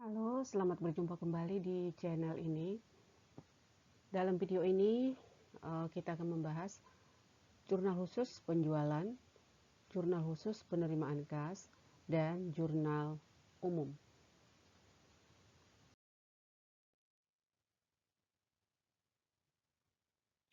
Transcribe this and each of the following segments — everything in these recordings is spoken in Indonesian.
Halo, selamat berjumpa kembali di channel ini. Dalam video ini kita akan membahas jurnal khusus penjualan, jurnal khusus penerimaan kas, dan jurnal umum.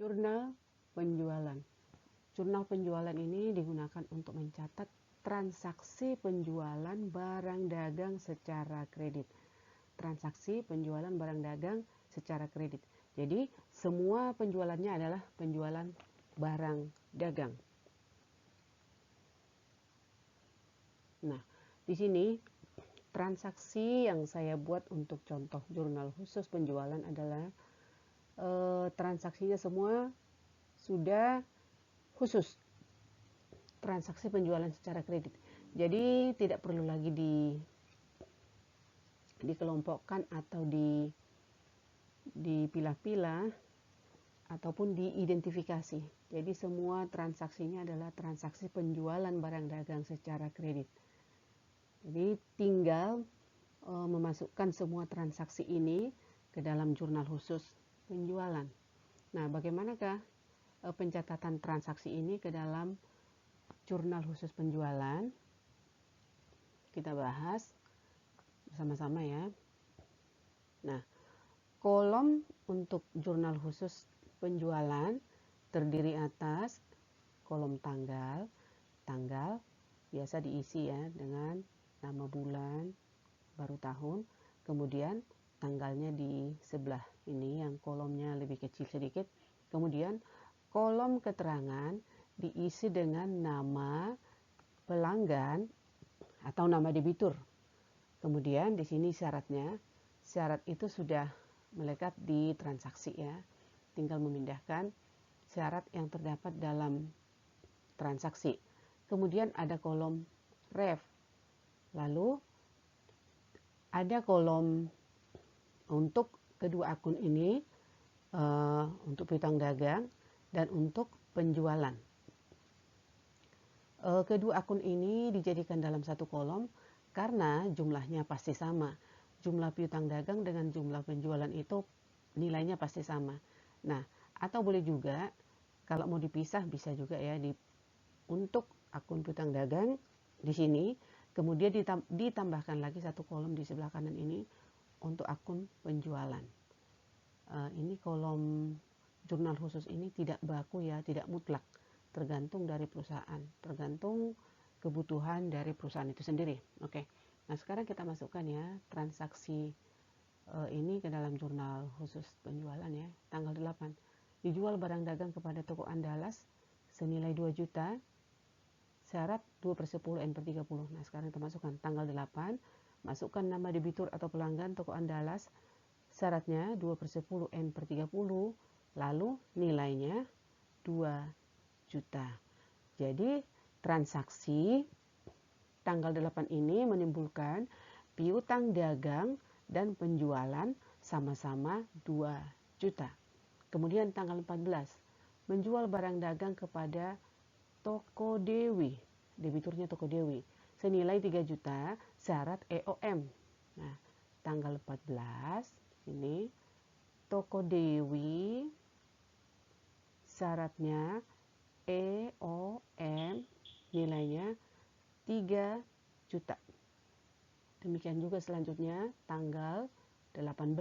Jurnal penjualan. Jurnal penjualan ini digunakan untuk mencatat transaksi penjualan barang dagang secara kredit. Transaksi penjualan barang dagang secara kredit. Jadi, semua penjualannya adalah penjualan barang dagang. Nah, di sini transaksi yang saya buat untuk contoh jurnal khusus penjualan adalah transaksinya semua sudah khusus transaksi penjualan secara kredit. Jadi tidak perlu lagi dikelompokkan atau dipilah-pilah ataupun diidentifikasi. Jadi semua transaksinya adalah transaksi penjualan barang dagang secara kredit. Jadi tinggal memasukkan semua transaksi ini ke dalam jurnal khusus penjualan. Nah, bagaimanakah pencatatan transaksi ini ke dalam jurnal khusus penjualan? Kita bahas bersama-sama ya. Nah, kolom untuk jurnal khusus penjualan terdiri atas kolom tanggal. Tanggal biasa diisi ya dengan nama bulan, baru tahun, kemudian tanggalnya di sebelah ini yang kolomnya lebih kecil sedikit. Kemudian kolom keterangan diisi dengan nama pelanggan atau nama debitur. Kemudian di sini syaratnya, syarat itu sudah melekat di transaksi ya. Tinggal memindahkan syarat yang terdapat dalam transaksi. Kemudian ada kolom ref. Lalu ada kolom untuk kedua akun ini, untuk piutang dagang dan untuk penjualan. Kedua akun ini dijadikan dalam satu kolom karena jumlahnya pasti sama. Jumlah piutang dagang dengan jumlah penjualan itu nilainya pasti sama. Nah, atau boleh juga kalau mau dipisah bisa juga ya untuk akun piutang dagang di sini, kemudian ditambahkan lagi satu kolom di sebelah kanan ini untuk akun penjualan. Ini kolom jurnal khusus ini tidak baku ya, tidak mutlak. Tergantung dari perusahaan, tergantung kebutuhan dari perusahaan itu sendiri. Oke. Nah, sekarang kita masukkan ya transaksi ini ke dalam jurnal khusus penjualan ya. Tanggal 8. Dijual barang dagang kepada toko Andalas senilai 2 juta. Syarat 2/10 N/30. Nah, sekarang kita masukkan tanggal 8. Masukkan nama debitur atau pelanggan toko Andalas. Syaratnya 2/10 N/30. Lalu nilainya 2 juta. Jadi transaksi tanggal 8 ini menimbulkan piutang dagang dan penjualan sama-sama 2 juta. Kemudian tanggal 14 menjual barang dagang kepada Toko Dewi, debiturnya Toko Dewi, senilai 3 juta, syarat EOM. Nah, tanggal 14 ini Toko Dewi syaratnya EOM, nilainya 3 juta. Demikian juga selanjutnya tanggal 18.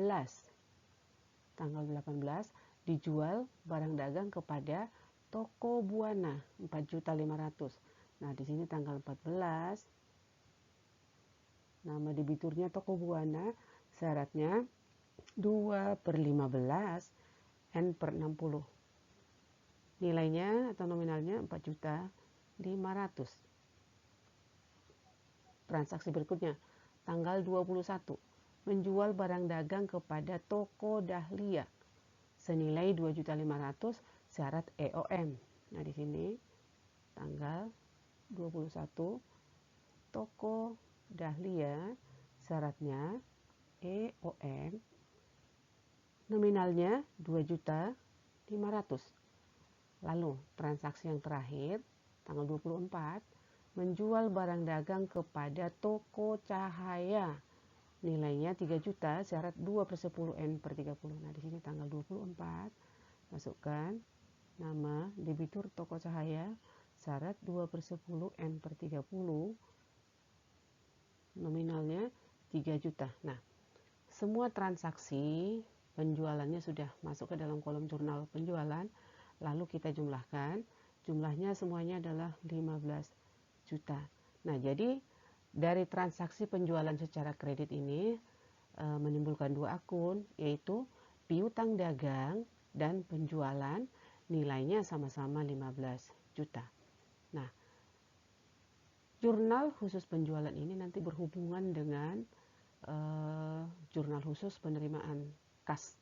Tanggal 18 dijual barang dagang kepada Toko Buana 4.500.000. Nah, di sini tanggal 14 nama debiturnya Toko Buana, syaratnya 2/15 N/60. Nilainya atau nominalnya 4.500.000. Transaksi berikutnya, tanggal 21, menjual barang dagang kepada Toko Dahlia senilai 2.500.000, syarat EOM. Nah, di sini tanggal 21 Toko Dahlia syaratnya EOM, nominalnya 2.500.000. Lalu transaksi yang terakhir tanggal 24 menjual barang dagang kepada Toko Cahaya nilainya 3 juta, syarat 2/10 N per 30. Nah, di sini tanggal 24, masukkan nama debitur toko cahaya, syarat 2/10 N per 30, nominalnya 3 juta. Nah, semua transaksi penjualannya sudah masuk ke dalam kolom jurnal penjualan, lalu kita jumlahkan, jumlahnya semuanya adalah 15 juta. Nah, jadi dari transaksi penjualan secara kredit ini menimbulkan dua akun, yaitu piutang dagang dan penjualan, nilainya sama-sama 15 juta. Nah, jurnal khusus penjualan ini nanti berhubungan dengan jurnal khusus penerimaan kas,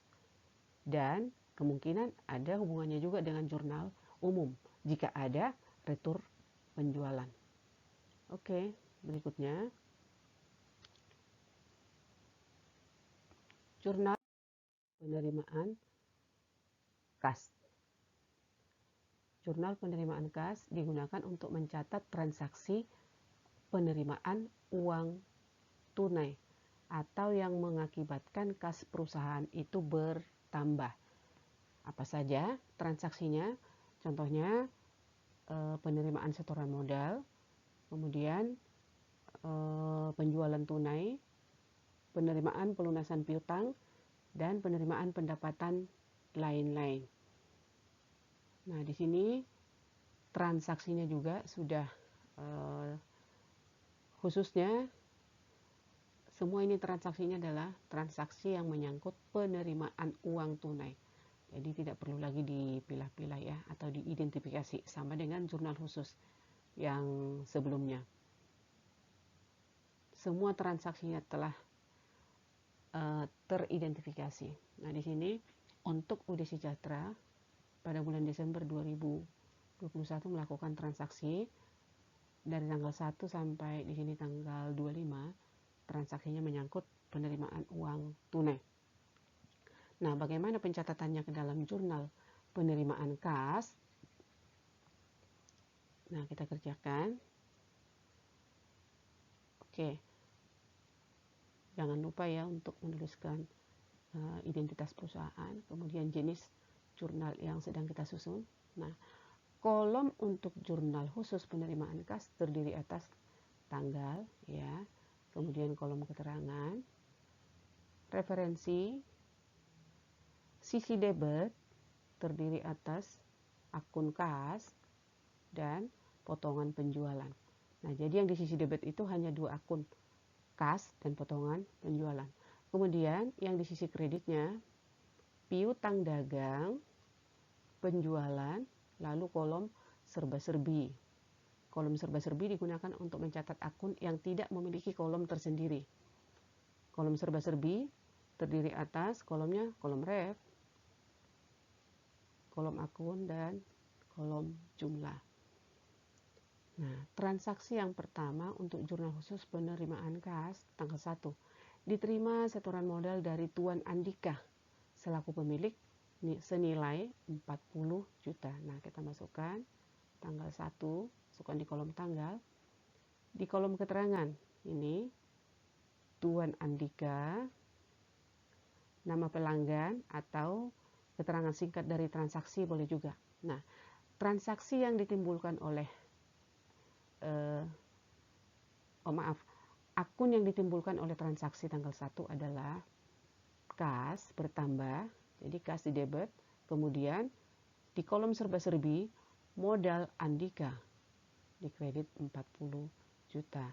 dan kemungkinan ada hubungannya juga dengan jurnal umum jika ada retur penjualan. Oke, berikutnya jurnal penerimaan kas. Jurnal penerimaan kas digunakan untuk mencatat transaksi penerimaan uang tunai atau yang mengakibatkan kas perusahaan itu bertambah. Apa saja transaksinya? Contohnya penerimaan setoran modal, kemudian penjualan tunai, penerimaan pelunasan piutang, dan penerimaan pendapatan lain-lain. Nah, di sini transaksinya juga sudah khususnya semua ini transaksinya adalah transaksi yang menyangkut penerimaan uang tunai. Jadi tidak perlu lagi dipilah-pilah ya, atau diidentifikasi sama dengan jurnal khusus yang sebelumnya. Semua transaksinya telah teridentifikasi. Nah, di sini untuk UD Sejahtera pada bulan Desember 2021 melakukan transaksi dari tanggal 1 sampai di sini tanggal 25, transaksinya menyangkut penerimaan uang tunai. Nah, bagaimana pencatatannya ke dalam jurnal penerimaan kas? Nah, kita kerjakan. Oke. Jangan lupa ya untuk menuliskan identitas perusahaan, kemudian jenis jurnal yang sedang kita susun. Nah, kolom untuk jurnal khusus penerimaan kas terdiri atas tanggal ya, kemudian kolom keterangan, referensi, sisi debit terdiri atas akun kas dan potongan penjualan. Nah, jadi yang di sisi debit itu hanya dua akun, kas dan potongan penjualan. Kemudian yang di sisi kreditnya piutang dagang, penjualan, lalu kolom serba-serbi. Kolom serba-serbi digunakan untuk mencatat akun yang tidak memiliki kolom tersendiri. Kolom serba-serbi terdiri atas kolomnya kolom ref, kolom akun, dan kolom jumlah. Nah, transaksi yang pertama untuk jurnal khusus penerimaan kas tanggal 1. Diterima setoran modal dari Tuan Andika selaku pemilik senilai 40 juta. Nah, kita masukkan tanggal 1, masukkan di kolom tanggal. Di kolom keterangan ini Tuan Andika, nama pelanggan atau keterangan singkat dari transaksi boleh juga. Nah, transaksi yang ditimbulkan oleh akun yang ditimbulkan oleh transaksi tanggal 1 adalah kas bertambah, jadi kas di debit, kemudian di kolom serba-serbi modal Andika di kredit 40 juta.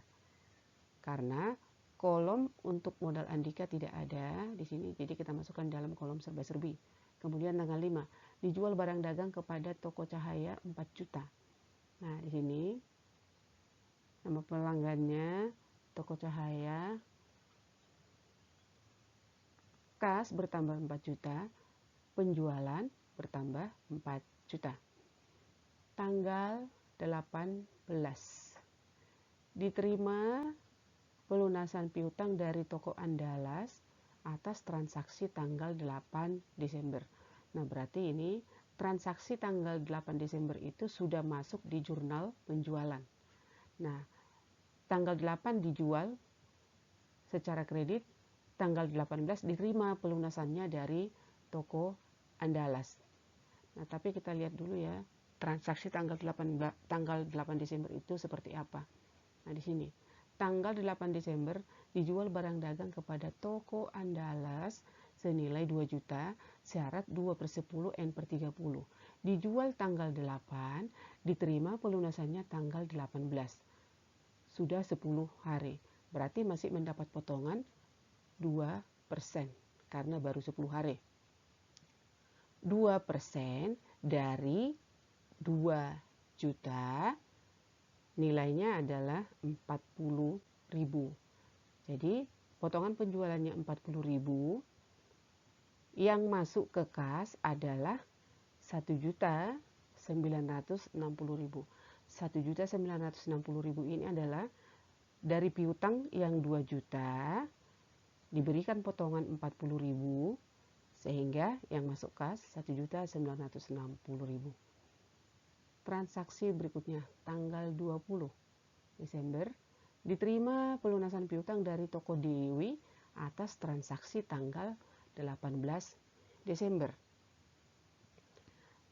Karena kolom untuk modal Andika tidak ada di sini, jadi kita masukkan dalam kolom serba-serbi. Kemudian tanggal 5, dijual barang dagang kepada toko cahaya 4 juta. Nah, di sini nama pelanggannya toko cahaya, kas bertambah 4 juta, penjualan bertambah 4 juta. Tanggal 18, diterima pelunasan piutang dari toko Andalas atas transaksi tanggal 8 Desember. Nah, berarti ini transaksi tanggal 8 Desember itu sudah masuk di jurnal penjualan. Nah, tanggal 8 dijual secara kredit, tanggal 18 diterima pelunasannya dari toko Andalas. Nah, tapi kita lihat dulu ya, transaksi tanggal 8 Desember itu seperti apa. Nah, di sini tanggal 8 Desember dijual barang dagang kepada toko Andalas senilai 2 juta, syarat 2/10 N/30. Dijual tanggal 8, diterima pelunasannya tanggal 18. Sudah 10 hari. Berarti masih mendapat potongan 2% karena baru 10 hari. 2% dari 2 juta nilainya adalah 40.000. Jadi potongan penjualannya 40.000, yang masuk ke kas adalah 1.960.000. 1.960.000 ini adalah dari piutang yang 2 juta diberikan potongan 40.000, sehingga yang masuk kas 1.960.000. Transaksi berikutnya tanggal 20 Desember diterima pelunasan piutang dari toko Dewi atas transaksi tanggal 18 Desember.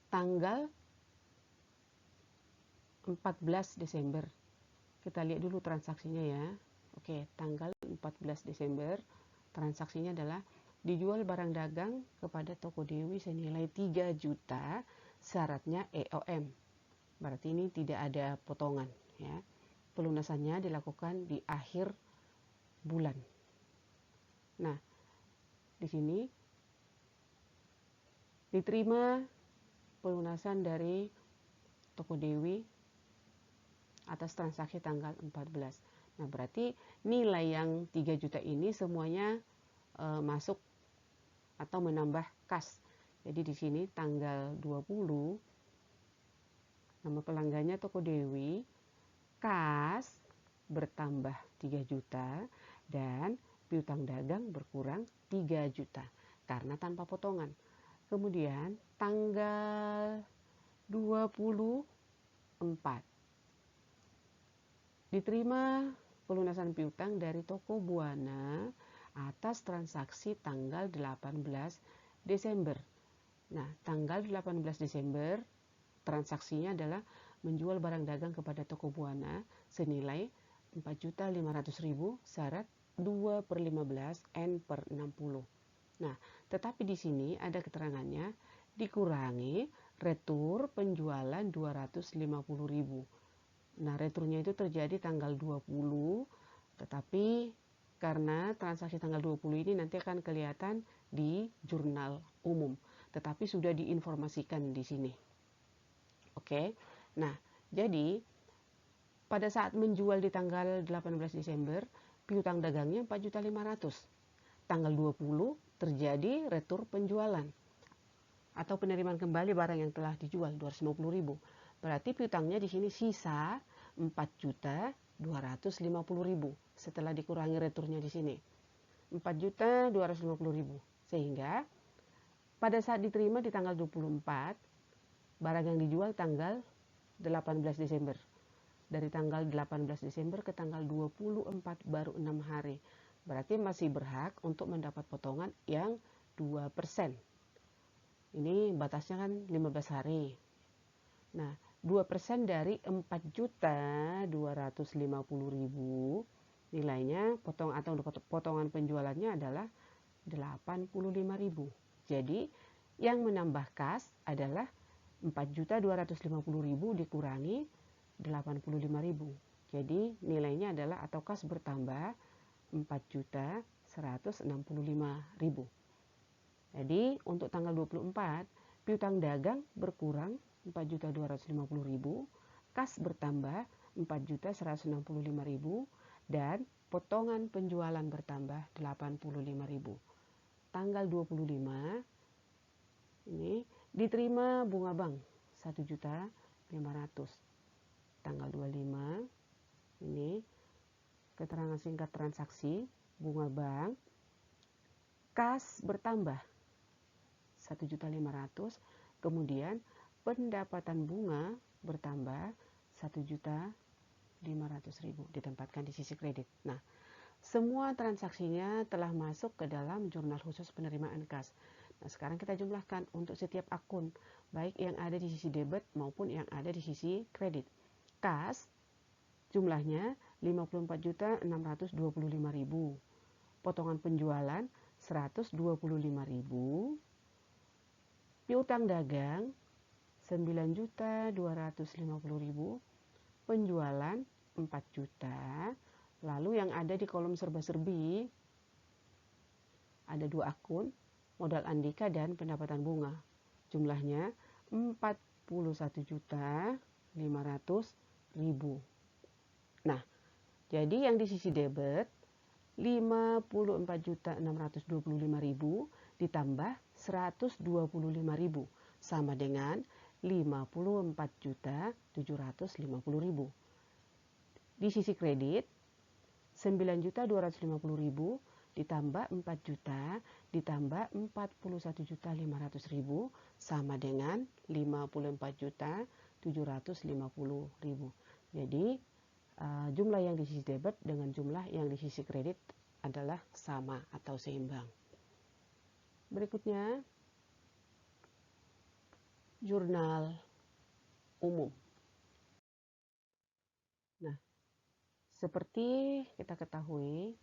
Tanggal 14 Desember. Kita lihat dulu transaksinya ya. Oke, tanggal 14 Desember transaksinya adalah dijual barang dagang kepada toko Dewi senilai 3 juta, syaratnya EOM. Berarti ini tidak ada potongan ya. Pelunasannya dilakukan di akhir bulan. Nah, di sini diterima pelunasan dari toko Dewi atas transaksi tanggal 14. Nah, berarti nilai yang 3 juta ini semuanya masuk atau menambah kas. Jadi di sini tanggal 20 nama pelanggannya toko Dewi, kas bertambah 3 juta dan piutang dagang berkurang 3 juta karena tanpa potongan. Kemudian tanggal 24 diterima pelunasan piutang dari toko Buana atas transaksi tanggal 18 Desember. Nah, tanggal 18 Desember transaksinya adalah menjual barang dagang kepada toko Buana senilai 4.500.000, syarat 2/15 N/60. Nah, tetapi di sini ada keterangannya dikurangi retur penjualan 250.000. Nah, returnya itu terjadi tanggal 20, tetapi karena transaksi tanggal 20 ini nanti akan kelihatan di jurnal umum, tetapi sudah diinformasikan di sini. Oke. Nah, jadi pada saat menjual di tanggal 18 Desember, piutang dagangnya 4.500.000. Tanggal 20 terjadi retur penjualan atau penerimaan kembali barang yang telah dijual 250.000. Berarti piutangnya di sini sisa 4.250.000 setelah dikurangi returnya di sini. 4.250.000. Sehingga pada saat diterima di tanggal 24, barang yang dijual tanggal 18 Desember. Dari tanggal 18 Desember ke tanggal 24 baru 6 hari. Berarti masih berhak untuk mendapat potongan yang 2%. Ini batasnya kan 15 hari. Nah, 2% dari 4.250.000 nilainya potongan penjualannya adalah 85.000. Jadi yang menambah kas adalah 4.250.000 dikurangi 85.000. Jadi nilainya adalah atau kas bertambah 4.165.000. Jadi untuk tanggal 24 piutang dagang berkurang 4.250.000, kas bertambah 4.165.000 dan potongan penjualan bertambah 85.000. Tanggal 25 ini diterima bunga bank 1.500.000. Tanggal 25 ini keterangan singkat transaksi bunga bank, kas bertambah 1.500.000, kemudian pendapatan bunga bertambah 1.500.000 ditempatkan di sisi kredit. Nah, semua transaksinya telah masuk ke dalam jurnal khusus penerimaan kas. Nah, sekarang kita jumlahkan untuk setiap akun, baik yang ada di sisi debit maupun yang ada di sisi kredit. Kas jumlahnya 54.625.000. Potongan penjualan 125.000. Piutang dagang 9.250.000. Penjualan 4 juta. Lalu yang ada di kolom serba-serbi ada 2 akun, modal Andika dan pendapatan bunga. Jumlahnya 41.500.000. Nah, jadi yang di sisi debit 54.625.000 ditambah 125.000 sama dengan 54.750.000. Di sisi kredit 9.250.000 ditambah 4 juta ditambah 41.500.000 sama dengan 54.750.000. Jadi jumlah yang di sisi debit dengan jumlah yang di sisi kredit adalah sama atau seimbang. Berikutnya, jurnal umum. Nah, seperti kita ketahui,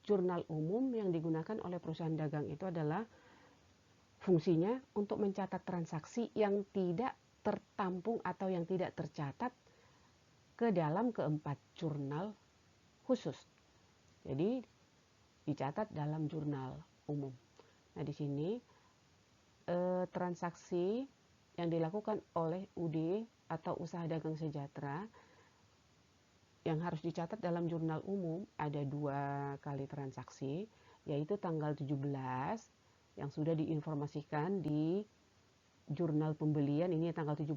jurnal umum yang digunakan oleh perusahaan dagang itu adalah fungsinya untuk mencatat transaksi yang tidak tertampung atau yang tidak tercatat ke dalam keempat jurnal khusus. Jadi dicatat dalam jurnal umum. Nah, di sini transaksi yang dilakukan oleh UD atau Usaha Dagang Sejahtera yang harus dicatat dalam jurnal umum ada 2 kali transaksi, yaitu tanggal 17 yang sudah diinformasikan di jurnal pembelian, ini tanggal 17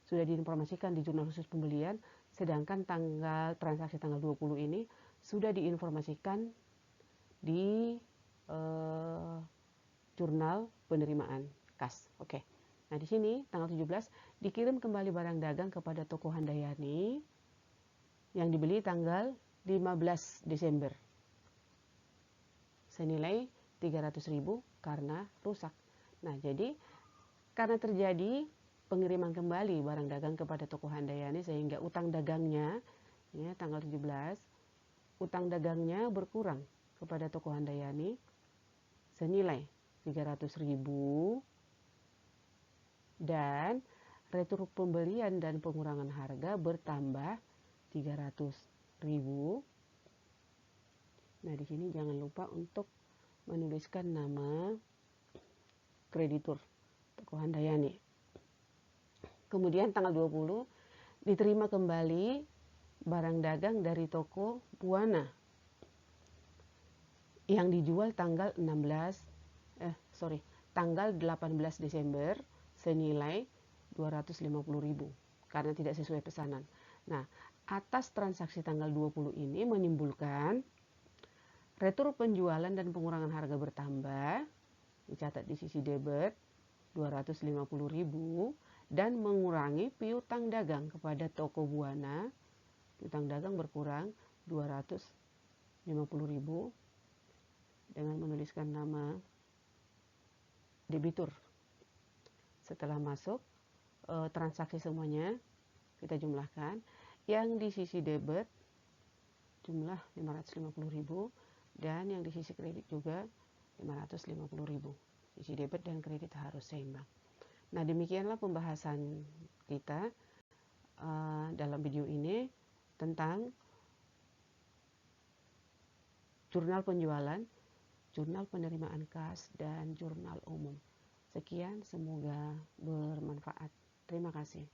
sudah diinformasikan di jurnal khusus pembelian, sedangkan transaksi tanggal 20 ini sudah diinformasikan di jurnal penerimaan kas. Oke. Nah, di sini tanggal 17 dikirim kembali barang dagang kepada toko Handayani yang dibeli tanggal 15 Desember. Senilai 300.000 karena rusak. Nah, jadi karena terjadi pengiriman kembali barang dagang kepada toko Handayani sehingga utang dagangnya ya tanggal 17 utang dagangnya berkurang kepada toko Handayani senilai 300.000 dan retur pembelian dan pengurangan harga bertambah 300.000. Nah, di sini jangan lupa untuk menuliskan nama kreditur toko Handayani. Kemudian tanggal 20 diterima kembali barang dagang dari toko Buana yang dijual tanggal 18 Desember senilai 250.000 karena tidak sesuai pesanan. Nah, atas transaksi tanggal 20 ini menimbulkan retur penjualan dan pengurangan harga bertambah, dicatat di sisi debit 250.000 dan mengurangi piutang dagang kepada toko Buana. Piutang dagang berkurang 250.000 dengan menuliskan nama debitur. Setelah masuk transaksi semuanya kita jumlahkan. Yang di sisi debit jumlah 550.000 dan yang di sisi kredit juga 550.000. Sisi debit dan kredit harus seimbang. Nah, demikianlah pembahasan kita dalam video ini tentang jurnal penjualan, jurnal penerimaan kas, dan jurnal umum. Sekian, semoga bermanfaat. Terima kasih.